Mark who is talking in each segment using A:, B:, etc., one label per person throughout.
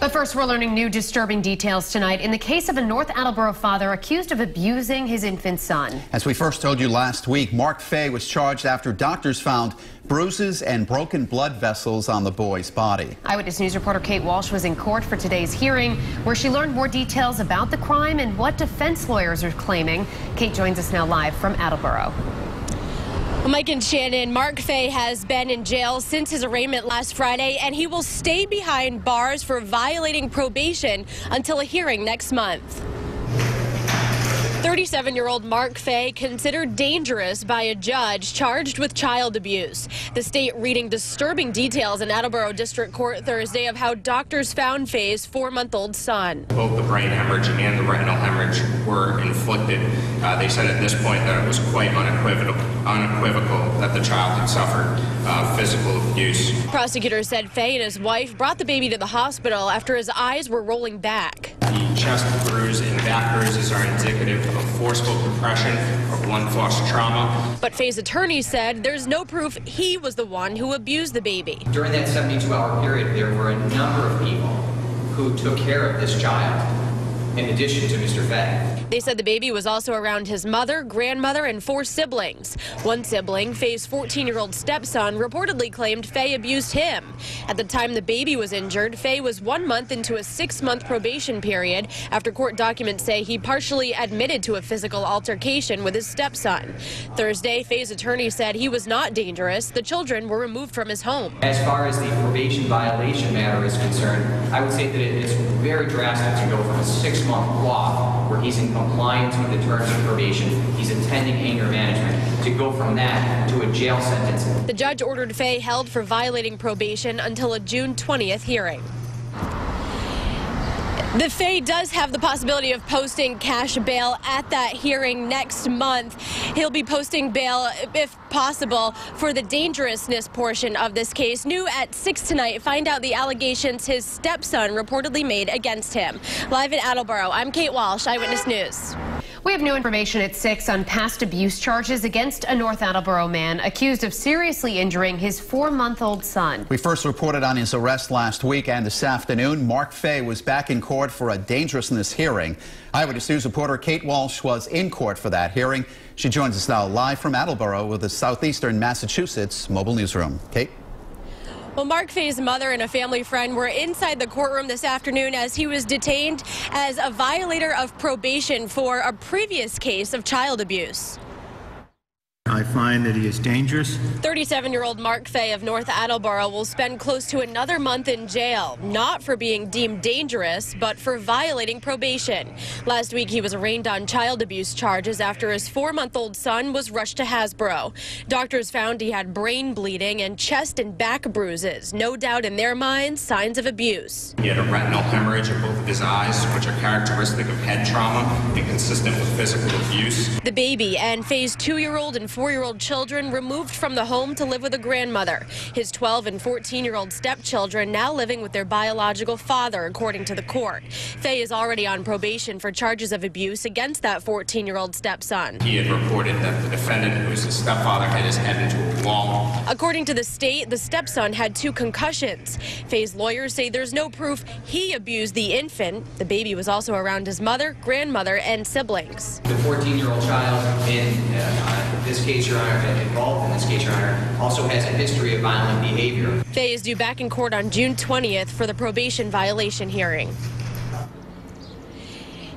A: But first, we're learning new disturbing details tonight in the case of a North Attleboro father accused of abusing his infant son.
B: As we first told you last week, Mark Fay was charged after doctors found bruises and broken blood vessels on the boy's body.
A: Eyewitness News reporter Kate Walsh was in court for today's hearing, where she learned more details about the crime and what defense lawyers are claiming. Kate joins us now live from Attleboro.
C: Well, Mike and Shannon, Mark Fay has been in jail since his arraignment last Friday, and he will stay behind bars for violating probation until a hearing next month. 37-year-old Mark Fay considered dangerous by a judge charged with child abuse. The state reading disturbing details in Attleboro District Court Thursday of how doctors found Fay's 4-month-old son.
D: Both the brain hemorrhage and the retinal hemorrhage were inflicted. They said at this point that it was quite unequivocal that the child had suffered physical abuse.
C: Prosecutors said Fay and his wife brought the baby to the hospital after his eyes were rolling back.
D: The chest bruise and back bruises are indicative of forceful compression or blunt force trauma.
C: But Fay's attorney said there's no proof he was the one who abused the baby.
E: During that 72-hour period, there were a number of people who took care of this child, in addition to Mr. Fay.
C: They said the baby was also around his mother, grandmother, and 4 siblings. One sibling, Fay's 14-year-old stepson, reportedly claimed Fay abused him. At the time the baby was injured, Fay was 1 month into a 6-month probation period after court documents say he partially admitted to a physical altercation with his stepson. Thursday, Fay's attorney said he was not dangerous. The children were removed from his home.
E: As far as the probation violation matter is concerned, I would say that it's very drastic to go from a 6-month block where he's in compliance with the terms of probation, he's attending anger management, to go from that to a jail sentence.
C: The judge ordered Fay held for violating probation until a June 20th hearing. The Fay does have the possibility of posting cash bail at that hearing next month. He'll be posting bail, if possible, for the dangerousness portion of this case. New at 6 tonight, find out the allegations his stepson reportedly made against him. Live in Attleboro, I'm Kate Walsh, Eyewitness News.
A: We have new information at 6 on past abuse charges against a North Attleboro man accused of seriously injuring his 4-month-old son.
B: We first reported on his arrest last week, and this afternoon, Mark Fay was back in court for a dangerousness hearing. Eyewitness News reporter Kate Walsh was in court for that hearing. She joins us now live from Attleboro with the Southeastern Massachusetts Mobile Newsroom. Kate?
C: Well, Mark Fay's mother and a family friend were inside the courtroom this afternoon as he was detained as a violator of probation for a previous case of child abuse.
F: I find that he is dangerous.
C: 37-year-old Mark Fay of North Attleboro will spend close to another month in jail, not for being deemed dangerous, but for violating probation. Last week, he was arraigned on child abuse charges after his 4-month-old son was rushed to Attleboro. Doctors found he had brain bleeding and chest and back bruises. No doubt in their minds, signs of abuse.
D: He had a retinal hemorrhage in both of his eyes, which are characteristic of head trauma and consistent with physical abuse.
C: The baby and Fay's 2-year-old and 4-year-old children removed from the home to live with a grandmother. His 12- and 14-year-old stepchildren now living with their biological father, according to the court. Fay is already on probation for charges of abuse against that 14-year-old stepson.
D: He had reported that the defendant, who was his stepfather, had his head into a wall.
C: According to the state, the stepson had 2 concussions. Fay's lawyers say there's no proof he abused the infant. The baby was also around his mother, grandmother, and siblings.
E: The 14-year-old child in this case, Your Honor, involved in this case, Your Honor, also has a history of violent behavior.
C: Fay is due back in court on June 20th for the probation violation hearing.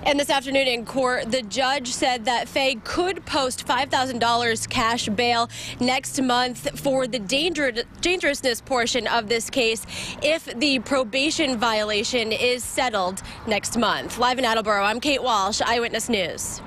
C: And this afternoon in court, the judge said that Fay could post $5,000 cash bail next month for the dangerousness portion of this case if the probation violation is settled next month. Live in Attleboro, I'm Kate Walsh, Eyewitness News.